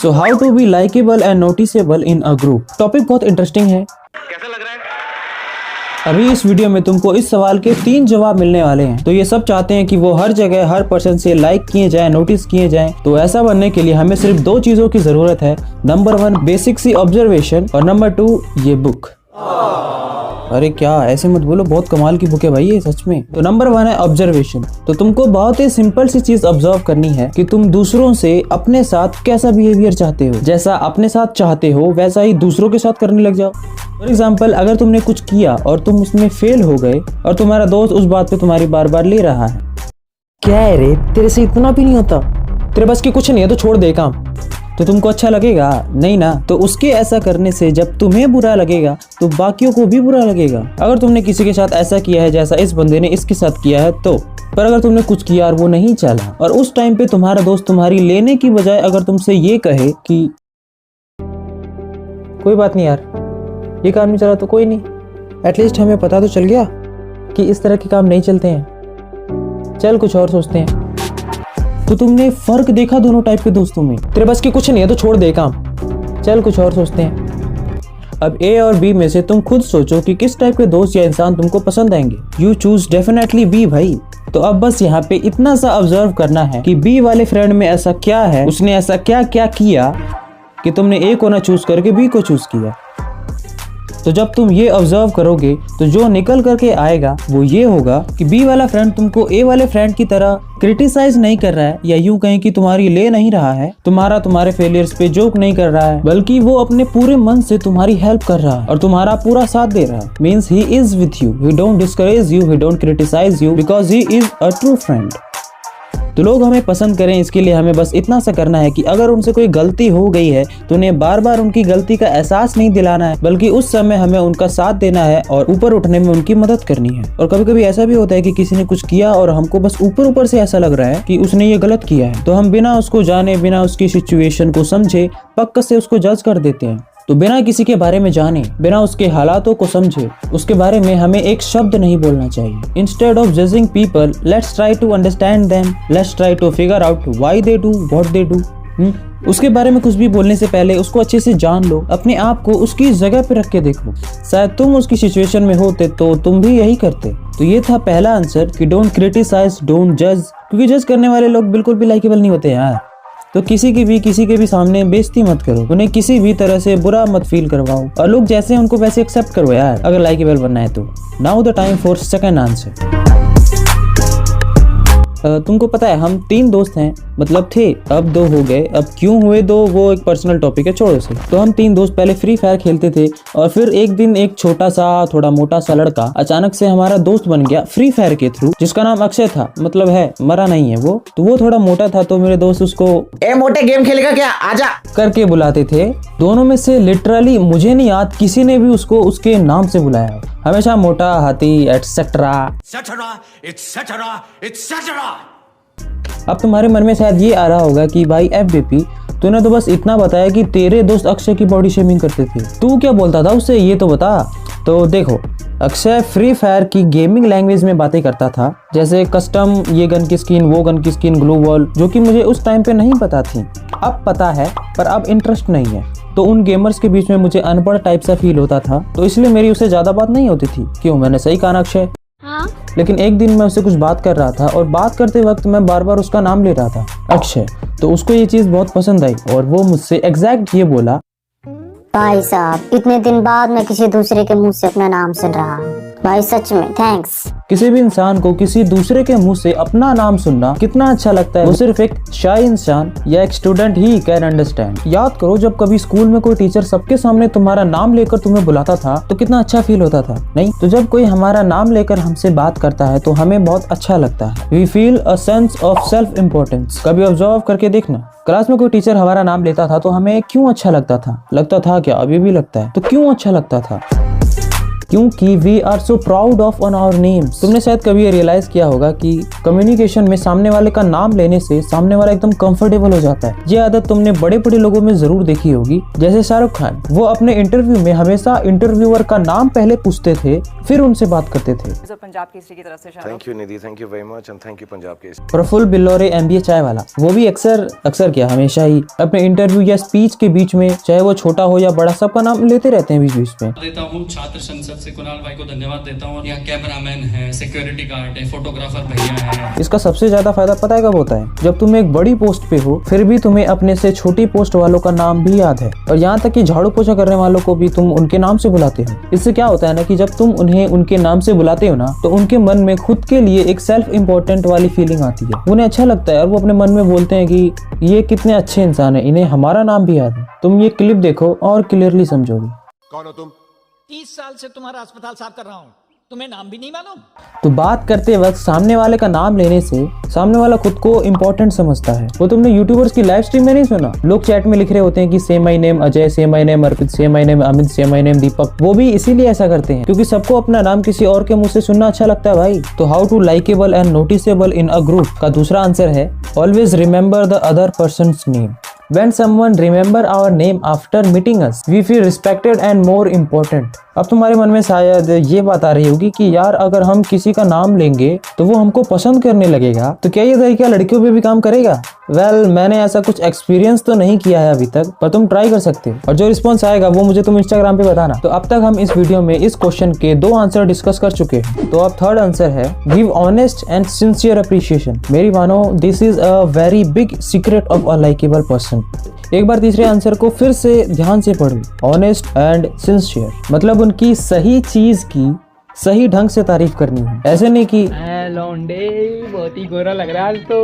So how to be likeable and noticeable in a group. Topic बहुत interesting है। कैसा लग रहा है? अभी इस वीडियो में तुमको इस सवाल के 3 जवाब मिलने वाले हैं। तो ये सब चाहते हैं कि वो हर जगह हर पर्सन से लाइक किए जाएं, नोटिस किए जाएं। तो ऐसा बनने के लिए हमें सिर्फ 2 चीजों की जरूरत है। नंबर 1 बेसिक सी ऑब्जर्वेशन और नंबर 2 ये बुक। अरे क्या ऐसे मत बोलो, बहुत कमाल की बुक है भाई ये सच में। तो नंबर 1 है ऑब्जर्वेशन। तो तुमको बहुत ही सिंपल सी चीज ऑब्जर्व करनी है कि तुम दूसरों से अपने साथ कैसा बिहेवियर चाहते हो। जैसा अपने साथ चाहते हो वैसा ही दूसरों के साथ करने लग जाओ। फॉर एग्जाम्पल, अगर तुमने कुछ किया और तुम उसमें फेल हो गए और तुम्हारा दोस्त उस बात पे तुम्हारी बार बार ले रहा है, क्या है रे तेरे से इतना भी नहीं होता, तेरे बस की कुछ नहीं है तो छोड़ दे काम, तो तुमको अच्छा लगेगा नहीं ना। तो उसके ऐसा करने से जब तुम्हें बुरा लगेगा तो बाकियों को भी बुरा लगेगा। अगर तुमने किसी के साथ ऐसा किया है जैसा इस बंदे ने इसके साथ किया है तो। पर अगर तुमने कुछ किया और वो नहीं चला और उस टाइम पे तुम्हारा दोस्त तुम्हारी लेने की बजाय अगर तुमसे ये कहे कि कोई बात नहीं यार, ये काम नहीं चला तो कोई नहीं, एटलीस्ट हमें पता तो चल गया कि इस तरह के काम नहीं चलते हैं, चल कुछ और सोचते हैं। तो तुमने फर्क देखा दोनों टाइप के दोस्तों में। तेरे बस की कुछ नहीं है तो छोड़ दे काम, चल कुछ और सोचते हैं। अब ए और बी में से तुम खुद सोचो कि किस टाइप के दोस्त या इंसान तुमको पसंद आएंगे। यू चूज डेफिनेटली बी भाई। तो अब बस यहाँ पे इतना सा ऑब्जर्व करना है कि बी वाले फ्रेंड में ऐसा क्या है, उसने ऐसा क्या क्या किया कि तुमने ए को ना चूज करके बी को चूज किया। तो जब तुम ये ऑब्जर्व करोगे तो जो निकल करके आएगा वो ये होगा कि बी वाला फ्रेंड तुमको ए वाले फ्रेंड की तरह क्रिटिसाइज नहीं कर रहा है, या यूं कहें कि तुम्हारी ले नहीं रहा है, तुम्हारे फेलियर्स पे जोक नहीं कर रहा है, बल्कि वो अपने पूरे मन से तुम्हारी हेल्प कर रहा है और तुम्हारा पूरा साथ दे रहा है। Means he is with you, he don't discourage you, he don't criticise you, because he is a true friend. तो लोग हमें पसंद करें इसके लिए हमें बस इतना सा करना है कि अगर उनसे कोई गलती हो गई है तो उन्हें बार बार उनकी गलती का एहसास नहीं दिलाना है, बल्कि उस समय हमें उनका साथ देना है और ऊपर उठने में उनकी मदद करनी है। और कभी कभी ऐसा भी होता है कि किसी ने कुछ किया और हमको बस ऊपर ऊपर से ऐसा लग रहा है कि उसने ये गलत किया है, तो हम बिना उसको जाने, बिना उसकी सिचुएशन को समझे पक्का से उसको जज कर देते हैं। तो बिना किसी के बारे में जाने, बिना उसके हालातों को समझे, उसके बारे में हमें एक शब्द नहीं बोलना चाहिए। Instead of judging people, let's try to understand them, let's try to figure out why they do what they do. उसके बारे में कुछ भी बोलने से पहले उसको अच्छे से जान लो, अपने आप को उसकी जगह पे रख के देखो। शायद तुम उसकी सिचुएशन में होते तो तुम भी यही करते। तो ये था पहला आंसर कि डोंट क्रिटिसाइज, डोंट जज, क्योंकि जज करने वाले लोग बिल्कुल भी लाइकेबल नहीं होते यार। तो किसी के भी सामने बेइज्जती मत करो, उन्हें किसी भी तरह से बुरा मत फील करवाओ और लोग जैसे हैं उनको वैसे एक्सेप्ट करो यार, अगर लाइकेबल बनना है तो। Now the time for second answer. तुमको पता है हम 3 दोस्त हैं, मतलब थे, अब 2 हो गए। अब क्यों हुए 2 वो एक पर्सनल टॉपिक है, छोड़ो उसे। तो हम 3 दोस्त पहले फ्री फायर खेलते थे और फिर एक दिन एक छोटा सा थोड़ा मोटा सा लड़का अचानक से हमारा दोस्त बन गया फ्री फायर के थ्रू, जिसका नाम अक्षय था, मतलब है, मरा नहीं है वो। तो वो थोड़ा मोटा था तो मेरे दोस्त उसको ए मोटे गेम खेलेगा क्या, आजा करके बुलाते थे। दोनों में से लिटरली मुझे नहीं याद किसी ने भी उसको उसके नाम से बुलाया, हमेशा मोटा, हाथी, एटसेट्रा। अब तुम्हारे मन में शायद ये आ रहा होगा कि भाई एफबीपी, तूने तो बस इतना बताया कि तेरे दोस्त अक्षय की बॉडी शेमिंग करते थे, तू क्या बोलता था उससे ये तो बता। तो देखो, अक्षय फ्री फायर की गेमिंग लैंग्वेज में बातें करता था, जैसे कस्टम, ये गन की स्किन, वो गन की स्किन, ग्लू वॉल, जो कि मुझे उस टाइम पे नहीं पता थी। अब पता है पर अब इंटरेस्ट नहीं है। तो उन गेमर्स के बीच में मुझे अनपढ़ टाइप सा फील होता था, तो इसलिए मेरी उससे ज्यादा बात नहीं होती थी। क्यों, मैंने सही कहा ना अक्षय? हाँ? लेकिन एक दिन मैं उससे कुछ बात कर रहा था और बात करते वक्त मैं बार बार उसका नाम ले रहा था, अक्षय। तो उसको ये चीज बहुत पसंद आई और वो मुझसे एग्जैक्ट ये बोला, भाई साहब इतने दिन बाद मैं किसी दूसरे के मुंह से अपना नाम सुन रहा हूँ, भाई सच में थैंक्स। किसी भी इंसान को किसी दूसरे के मुंह से अपना नाम सुनना कितना अच्छा लगता है, वो सिर्फ एक शाय इंसान या एक स्टूडेंट ही कैन अंडरस्टैंड। याद करो जब कभी स्कूल में कोई टीचर सबके सामने तुम्हारा नाम लेकर तुम्हें बुलाता था तो कितना अच्छा फील होता था, नहीं? तो जब कोई हमारा नाम लेकर हमसे बात करता है तो हमें बहुत अच्छा लगता है। We feel a sense of self importance. कभी ऑब्जर्व करके देखना, क्लास में कोई टीचर हमारा नाम लेता था तो हमें क्यों अच्छा लगता था? लगता था क्या? अभी भी लगता है। तो क्यों अच्छा लगता था? क्योंकि we are so proud of on our names. तुमने शायद कभी रियलाइज किया होगा कि कम्युनिकेशन में सामने वाले का नाम लेने से सामने वाला एकदम कंफर्टेबल हो जाता है। ये आदत तुमने बड़े बड़े लोगों में जरूर देखी होगी, जैसे शाहरुख खान। वो अपने इंटरव्यू में हमेशा इंटरव्यूअर का नाम पहले पूछते थे, फिर उनसे बात करते थे। पंजाब केसरी की तरफ से thank you Nidhi, thank you very much and thank you Punjab Kesari. Prafull Billore MBA Chai वाला, वो भी अक्सर क्या हमेशा ही अपने इंटरव्यू या स्पीच के बीच में, चाहे वो छोटा हो या बड़ा, सबका नाम लेते रहते हैं बीच बीच में। देता हूँ छात्र संसद से कुणाल भाई को धन्यवाद देता हूँ। यहाँ कैमरामैन है, सिक्योरिटी गार्ड है, फोटोग्राफर भैया है। इसका सबसे ज्यादा फायदा पता है कब होता है? जब तुम एक बड़ी पोस्ट पे हो फिर भी तुम्हें अपने से छोटी पोस्ट वालों का नाम भी याद है, और यहाँ तक कि झाड़ू पोछा करने वालों को भी तुम उनके नाम से बुलाते हो। इससे क्या होता है ना कि जब तुम उन्हें उनके नाम से बुलाते हो ना, तो उनके मन में खुद के लिए एक सेल्फ इम्पोर्टेंट वाली फीलिंग आती है। उन्हें अच्छा लगता है और वो अपने मन में बोलते हैं कि ये कितने अच्छे इंसान है, इन्हें हमारा नाम भी याद है। तुम ये क्लिप देखो और क्लियरली समझोगे। कौन हो तुम? 30 साल से तुम्हारा अस्पताल साफ कर रहा हूँ, तुम्हें नाम भी नहीं मालूम? तो बात करते वक्त सामने वाले का नाम लेने से सामने वाला खुद को इम्पोर्टेंट समझता है। वो तुमने यूट्यूबर्स की लाइव स्ट्रीम में नहीं सुना? लोग चैट में लिख रहे होते हैं कि से माय नेम अजय, से माय नेम अर्पित, से माय नेम अमित, से माय नेम दीपक। वो भी इसीलिए ऐसा करते हैं क्योंकि सबको अपना नाम किसी और के मुंह से सुनना अच्छा लगता है भाई। तो how to likeable and noticeable in a group का दूसरा आंसर है always remember the other person's name. When someone remember our name after meeting us, we feel respected and more important. अब तुम्हारे मन में शायद ये बात आ रही होगी कि यार अगर हम किसी का नाम लेंगे तो वो हमको पसंद करने लगेगा, तो क्या ये तरीका लड़कियों पे भी काम करेगा? वेल, मैंने ऐसा कुछ एक्सपीरियंस तो नहीं किया है अभी तक, पर तुम ट्राई कर सकते हो और जो रिस्पॉन्स आएगा वो मुझे तुम इंस्टाग्राम पे बताना। तो अब तक हम इस वीडियो में इस क्वेश्चन के 2 आंसर डिस्कस कर चुके हैं। तो अब थर्ड आंसर है give honest and sincere appreciation. मेरी मानो this is a very big secret of a likeable person. एक बार तीसरे आंसर को फिर से ध्यान से पढ़ो, ऑनेस्ट एंड सिंसियर, मतलब उनकी सही चीज की सही ढंग से तारीफ करनी है। ऐसे नहीं कि लौंडे बहुत ही गोरा लग रहा है आज तो।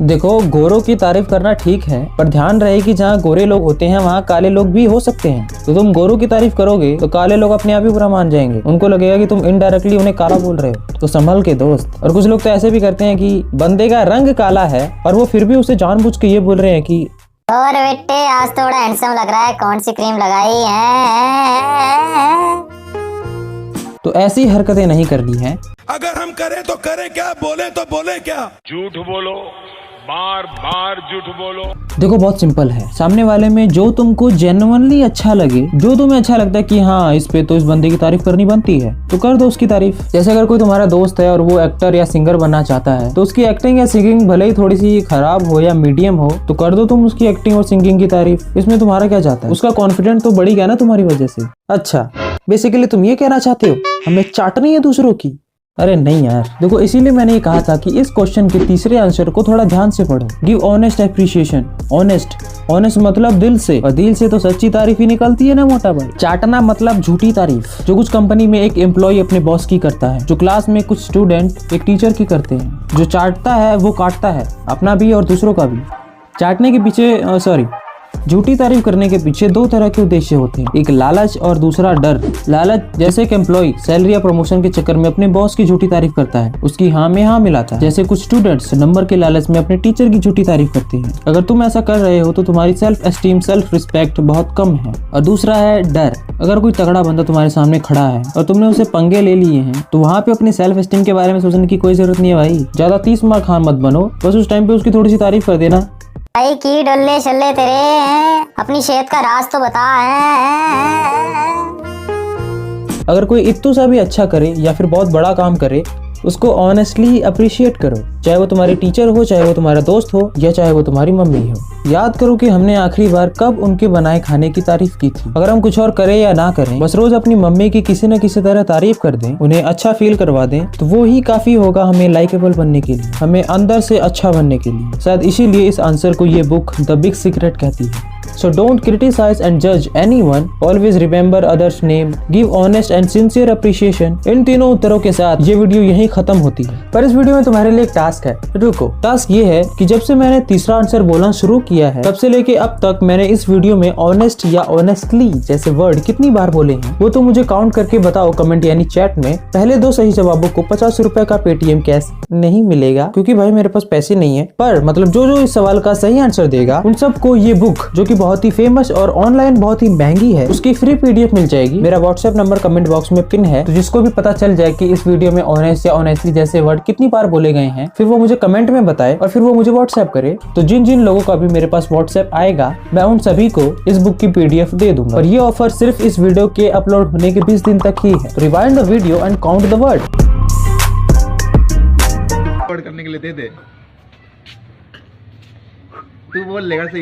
देखो, गोरों की तारीफ करना ठीक है, पर ध्यान रहे कि जहाँ गोरे लोग होते हैं वहाँ काले लोग भी हो सकते हैं। तो तुम गोरों की तारीफ करोगे तो काले लोग अपने आप ही बुरा मान जाएंगे, उनको लगेगा कि तुम इनडायरेक्टली उन्हें काला बोल रहे हो। तो संभल के दोस्त। और कुछ लोग तो ऐसे भी करते हैं कि बंदे का रंग काला है और वो फिर भी उसे जानबूझ के ये बोल रहे हैं कि और बेटे आज थोड़ा हैंडसम लग रहा है, कौन सी क्रीम लगाई है? तो ऐसी हरकतें नहीं करनी है। अगर हम करें तो करें क्या, बोले तो बोले क्या? झूठ बोलो, बार बार झूठ बोलो। देखो, बहुत सिंपल है। सामने वाले में जो तुमको जेन्युइनली अच्छा लगे, जो तुम्हें अच्छा लगता है कि हाँ इस पे तो इस बंदे की तारीफ करनी बनती है, तो कर दो उसकी तारीफ। जैसे अगर कोई तुम्हारा दोस्त है और वो एक्टर या सिंगर बनना चाहता है, तो उसकी एक्टिंग या सिंगिंग भले ही थोड़ी सी खराब हो या मीडियम हो, तो कर दो तुम उसकी एक्टिंग और सिंगिंग की तारीफ। इसमें तुम्हारा क्या जाता है? उसका कॉन्फिडेंस तो बढ़ी गया ना तुम्हारी वजह से। अच्छा, बेसिकली तुम ये कहना चाहते हो हमें चाटनी है दूसरों की? अरे नहीं यार। देखो, इसीलिए मैंने ये कहा था कि इस क्वेश्चन के तीसरे आंसर को थोड़ा ध्यान से पढ़ो। Give honest appreciation. ऑनेस्ट मतलब दिल से, और दिल से तो सच्ची तारीफ ही निकलती है ना मोटा भाई। चाटना मतलब झूठी तारीफ, जो कुछ कंपनी में एक एम्प्लॉय अपने बॉस की करता है, जो क्लास में कुछ स्टूडेंट एक टीचर की करते हैं। जो चाटता है वो काटता है, अपना भी और दूसरों का भी। चाटने के पीछे झूठी तारीफ करने के पीछे 2 तरह के उद्देश्य होते हैं, एक लालच और दूसरा डर। लालच जैसे कि एम्प्लॉय सैलरी या प्रमोशन के चक्कर में अपने बॉस की झूठी तारीफ करता है, उसकी हाँ में हाँ मिलाता है। जैसे कुछ स्टूडेंट्स नंबर के लालच में अपने टीचर की झूठी तारीफ करते हैं। अगर तुम ऐसा कर रहे हो तो तुम्हारी सेल्फ एस्टीम, सेल्फ रिस्पेक्ट बहुत कम है। और दूसरा है डर। अगर कोई तगड़ा बंदा तुम्हारे सामने खड़ा है और तुमने उसे पंगे ले लिए हैं, तो वहाँ पे अपनी सेल्फ एस्टीम के बारे में सोचने की कोई जरूरत नहीं है भाई। ज्यादा 30 मार खान मत बनो, बस उस टाइम पे उसकी थोड़ी सी तारीफ कर देना। भाई की डल्ले शल्ले तेरे हैं, अपनी सेहत का राज तो बता है। अगर कोई इत्तू सा भी अच्छा करे या फिर बहुत बड़ा काम करे, उसको ऑनेस्टली अप्रिशिएट करो, चाहे वो तुम्हारे टीचर हो, चाहे वो तुम्हारा दोस्त हो, या चाहे वो तुम्हारी मम्मी हो। याद करो कि हमने आखिरी बार कब उनके बनाए खाने की तारीफ की थी। अगर हम कुछ और करें या ना करें, बस रोज अपनी मम्मी की किसी न किसी तरह तारीफ कर दें, उन्हें अच्छा फील करवा दें, तो वो ही काफी होगा हमें लाइकेबल बनने के लिए, हमें अंदर से अच्छा बनने के लिए। शायद इसीलिए इस आंसर को ये बुक द बिग सीक्रेट कहती है। So don't criticize and judge anyone. Always remember others' name. Give honest and sincere appreciation. इन तीनों उत्तरों के साथ ये वीडियो यहीं खत्म होती है। पर इस वीडियो में तुम्हारे लिए एक टास्क टास्क है। रुको, टास्क ये है कि जब से मैंने तीसरा आंसर बोलना शुरू किया है तब से लेके अब तक मैंने इस वीडियो में ऑनेस्ट या ऑनेस्टली जैसे वर्ड कितनी बार बोले हैं वो तो मुझे काउंट करके बताओ कमेंट यानी चैट में। पहले 2 सही जवाबों को 50 रुपए का पेटीएम कैश नहीं मिलेगा क्योंकि भाई मेरे पास पैसे नहीं है, पर मतलब जो इस सवाल का सही आंसर देगा उन सबको ये बुक जो कि बहुत ही फेमस और ऑनलाइन बहुत ही महंगी है उसकी फ्री पीडीएफ मिल जाएगी। मेरा व्हाट्सएप नंबर कमेंट बॉक्स में पिन है, तो जिसको भी पता चल जाए कि इस वीडियो में ऑनेस्ट या ऑनेस्टली जैसे वर्ड कितनी बार बोले गए हैं फिर वो मुझे कमेंट में बताए और फिर वो मुझे व्हाट्सएप करे। तो जिन जिन लोगों का भी मेरे पास व्हाट्सएप आएगा मैं उन सभी को इस बुक की पीडीएफ दे दूंगा और ये ऑफर सिर्फ इस वीडियो के अपलोड होने के 20 दिन तक ही है। तो rewind the video and count the word. करने के लिए दे दे, तू बोल लेगा सही।